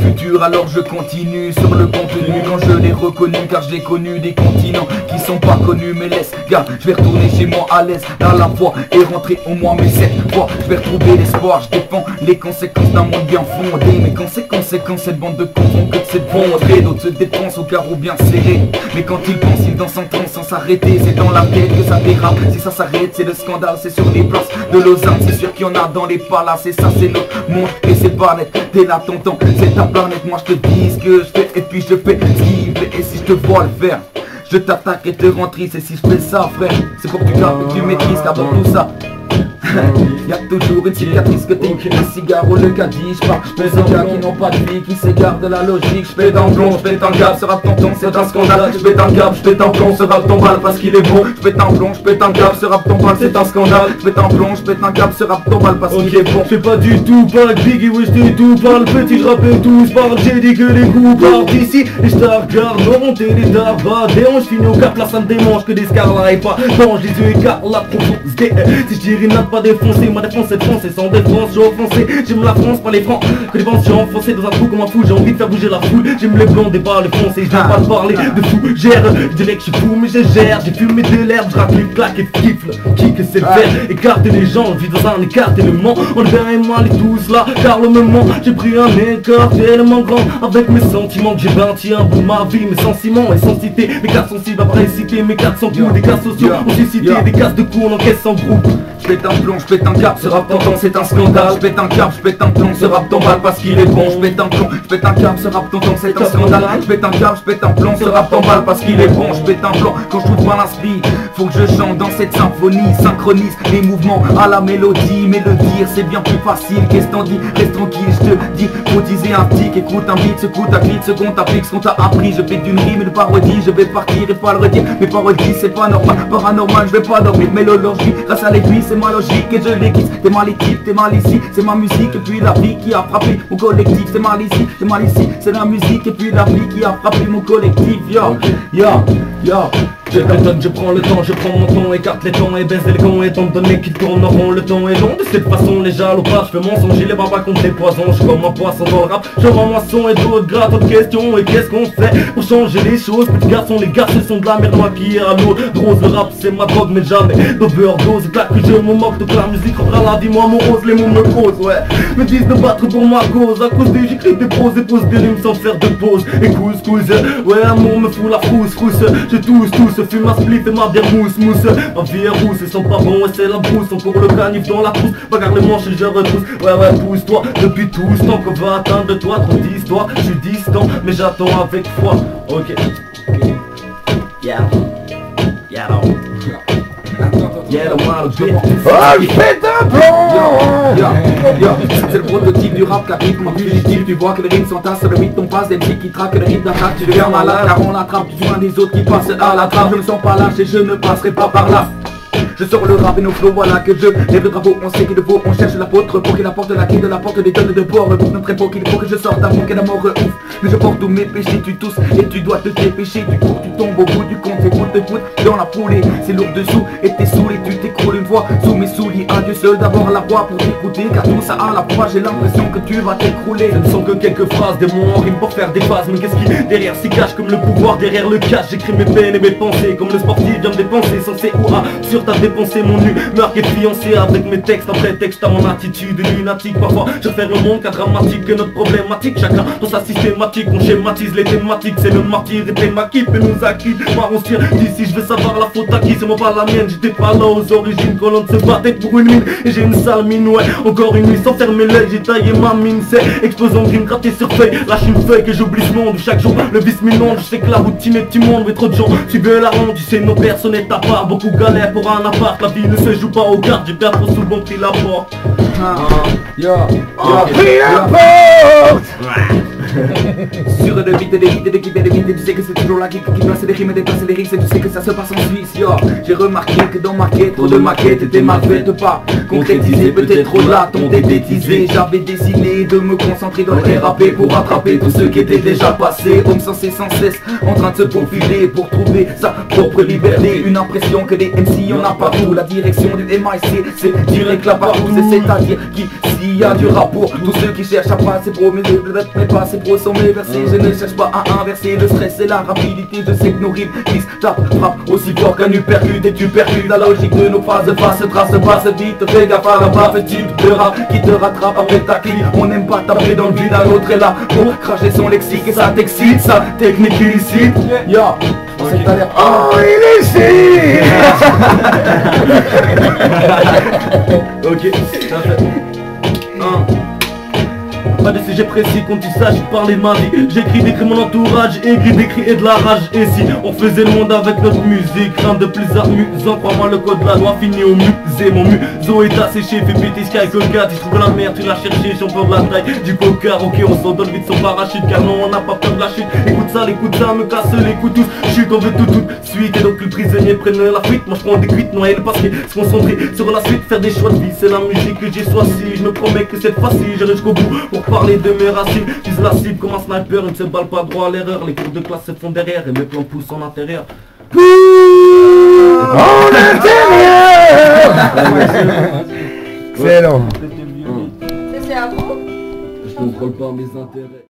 futur, alors je continue sur le contenu. Quand je l'ai reconnu, car j'ai connu des continents qui sont pas connus. Mais laisse, gars, je vais retourner chez moi à l'aise dans la foi et rentrer au moins mes 7 fois. Je vais retrouver l'espoir, je défends les conséquences d'un monde bien fondé. Mais conséquences, cette bande de cons font que de cette bondée. D'autres se dépensent au carreau bien serré, mais quand ils pensent, ils dansent en transe sans s'arrêter. C'est dans la tête que ça dérape, si ça s'arrête c'est le scandale. C'est sur les places de Lausanne, c'est sûr qu'il y en a dans les palaces. Et ça c'est notre monde et c'est pas net. T'es là tonton, c'est ta planète. Moi je te dis ce que je fais et puis je fais ce qu'il me plaît. Et si je te vois le faire, je t'attaque et te rends triste. Et si je fais ça frère, c'est pour que tu gardes, que tu maîtrises. Car dans tout ça y'a toujours une cicatrice que t'es le cigare ou le caddie. J'parle des gars qui n'ont pas de vie, qui s'égarent de la logique. J'pète un plomb, j'pète un câble, ce rap tonton c'est un scandale. J'pète un câble, j'pète un plomb, ce rap tombale parce qu'il est bon. J'pète un plomb, j'pète un câble, ce rap tombale c'est un scandale. J'pète un plomb, j'pète un câble, ce rap tombale parce qu'il est bon. J'fais pas du tout, pas que Biggie, oui j't'ai tout. Parle petit, j'rappe tous, parle j'ai dit que les coups partent d'ici. Et j'te regarde monter les darbats, des hanches finis au cap, là ça me démange que des scars là et pas. Non, je les yeux écarts, la si je dirais n'a pas défoncé, ma défense est française sans défense, j'ai offensé. J'aime la France, pas les francs, que les vents j'ai enfoncé dans un trou comme un fou. J'ai envie de faire bouger la foule, j'aime les blonds, des pas les foncés. Je viens pas te parler de fou, gère, je dirais que je suis fou mais je gère. J'ai fumé de l'herbe, je rappe les plaques et gifle. Qui que c'est le faire, écarter les gens, je vis dans un écartèlement. On le verra et moi les tous là, car le moment j'ai pris un écart tellement grand avec mes sentiments que j'ai bâti un bout de ma vie. Mes sentiments et sans citer, mes cartes sensibles à réciter, mes 400 coups, des cas sociaux ont suscité des cases de coups, on encaisse en groupe. J'pète un plomb, j'pète un cap, ce rap tonton c'est un scandale. J'pète un cap, j'pète un plomb, ce rap tombale parce qu'il est bon. J'pète un plomb, j'pète un cap, ce rap tonton c'est un scandale. J'pète un cap, j'pète un plomb, ce rap tombale parce qu'il est bon. J'pète un plomb, quand je trouve pas l'inspi, faut que je chante dans cette symphonie. Synchronise les mouvements à la mélodie, mais le dire c'est bien plus facile. Qu'est-ce t'en dis, reste tranquille, je te dis. Faut teaser un tic, écoute un beat, secoue ta clique, ce qu'on t'applique, ce qu'on t'a appris. Je fais d'une rime et de parodie, je vais partir et pas le redire. Mes parodies c'est pas normal, paranormal, je vais pas dormir. Mélologie, grâce à l'aiguille c'est ma logique et je l'aiguise. T'es mal équipe, t'es mal ici, c'est ma musique et puis la vie qui a frappé mon collectif. C'est mal ici, t'es mal ici, c'est la musique et puis la vie qui a frappé mon collectif. Yo, yo, yo. Je t'étonne, je prends le temps, je prends mon temps, écarte les temps et baisse les cons. Étant donné qu'ils tourneront, le temps est long. De cette façon, les jaloux pas, je fais mensonger, les babas contre les poisons. Je suis comme un poisson dans le rap, je rends moisson et d'autres grattes, autres questions. Et qu'est-ce qu'on fait pour changer les choses? Petits garçons, les gars, ce sont de la merde, moi qui est à l'eau. Rose, le rap, c'est ma drogue, mais jamais d'overdose. Claque que je me moque, donc la musique rendra la vie moins morose. Les mots me posent, ouais, me disent de battre pour ma cause. À cause des j'écris des proses et pose des rimes sans faire de pause. Et couscous, ouais, l'amour me fout la frousse. Je tousse, fume ma spliff et ma bière mousse. Ma vie est rousse, ils sont pas bons et c'est la brousse. Encore le canif dans la trousse, bagarre les manches et je retrousse. Ouais, pousse-toi, depuis tout ce temps qu'on va atteindre de toi. Trop d'histoire, je suis distant, mais j'attends avec foi. Ok. Yeah. Je pète un plomb. C'est le prototype du rap clapique, mon fugitif. Tu vois que les rimes s'entassent sur le rythme, on passe des musiques qui traquent le rythme d'attaque. Tu deviens malade car on l'attrape, tu vois des autres qui passent à la trappe. Je me sens pas lâche et je ne passerai pas par là. Je sors le rap et nos flots, voilà que je lève le drapeau, on sait qu'il faut, on cherche l'apôtre pour qu'il apporte la clé de la porte des tonnes de porc. Pour notre époque, il faut que je sorte d'un manque d'amour ouf. Mais je porte tous mes péchés, tu tousses et tu dois te dépêcher. Du coup tu tombes au bout du compte, et te fout dans la foulée. C'est lourd dessous et t'es saoulé, tu t'écroules une fois sous mes souliers. Adieu seul d'avoir la voix pour t'écouter, car tout ça à la fois j'ai l'impression que tu vas t'écrouler. Ce ne sont que quelques phrases, des mots en rime pour faire des phases. Mais qu'est-ce qui derrière s'y cache comme le pouvoir derrière le cache? J'écris mes peines et mes pensées comme le sportif vient me dépenser. Censé ou à sur ta dépensé mon humeur qui est fiancé avec mes textes. Après texte à mon attitude lunatique. Parfois je fais le monde cas dramatique que notre problématique. Chacun dans sa systématique, on schématise les thématiques. C'est le martyr et t'es ma qui peut nous acquitte. Marronnière d'ici, je veux savoir la faute à qui, c'est moi pas la mienne. J'étais pas là aux origines quand l'on se battait pour une mine. Et j'ai une sale mine, ouais, encore une nuit sans fermer l'œil. J'ai taillé ma mine, c'est explosant grime gratté sur feuille. Lâche une feuille que j'oublie ce monde. Chaque jour le vice m'inonde, je sais que la routine est immonde. Mais trop de gens suivent la ronde, tu sais nos personnes est à part. Beaucoup galèrent pour un appart, la vie ne se joue pas aux cartes. J'ai bien trop souvent pris la porte. Pris la porte. Sur de vite, d'éviter de quitter les vides. Et tu sais que c'est toujours la qui place les rimes et déplacer les risques. Et tu sais que ça se passe en Suisse, yo. J'ai remarqué que dans ma quête, trop de maquettes étaient mal faites, pas concrétisées, peut-être trop là, t'ont dététisé. J'avais décidé de me concentrer dans le RAP pour rattraper tous ceux qui étaient déjà passés. Homme sensé sans cesse, en train de se profiler pour trouver sa propre liberté. Une impression que des MC y'en a partout. La direction du MIC, c'est direct là partout. C'est-à-dire qu'ici y a du rap pour tous ceux qui cherchent à passer pro. Mais passer pro sont mes versets. Je ne cherche pas à inverser le stress et la rapidité. Je sais que nos rimes glissent, frappe aussi fort qu'un uppercut. Et tu percutes la logique de nos phrases. Passe, trace, passe vite, fais gaffe à la baffe. Type de rap qui te rattrape avec ta clique. On n'aime pas taper dans le vide, à l'autre est là pour cracher son lexique. Et ça t'excite, sa technique illicite. Yo, c'est t'as l'air illicite. Ok, ça fait. Pas de sujet précis quand il s'agit de parler de ma vie. J'écris, décris mon entourage, écrit, décris et de la rage. Et si on faisait le monde avec notre musique, rien de plus amusant. Crois-moi, le code de la loi finit au musée. Mon museau est asséché, fait péter Sky Coca. Si je trouve la merde, tu l'as cherché, champion de la taille du coca. Ok, on s'en donne vite son parachute, car non, on n'a pas peur de la chute. Écoute ça, me casse les coups tous. Chute, on veut tout de suite. Et donc le prisonnier prenne la fuite. Moi je prends des cuites, noyer le passé, se concentrer sur la suite, faire des choix de vie. C'est la musique que j'ai choisie. Je me promets que cette fois-ci, j'irai jusqu'au bout pour parler de mes racines. Vise la cible comme un sniper, il ne se balle pas droit à l'erreur. Les cours de classe se font derrière et mes plans poussent en intérieur. En intérieur. Excellent. C'est à vous? Je contrôle pas mes intérêts.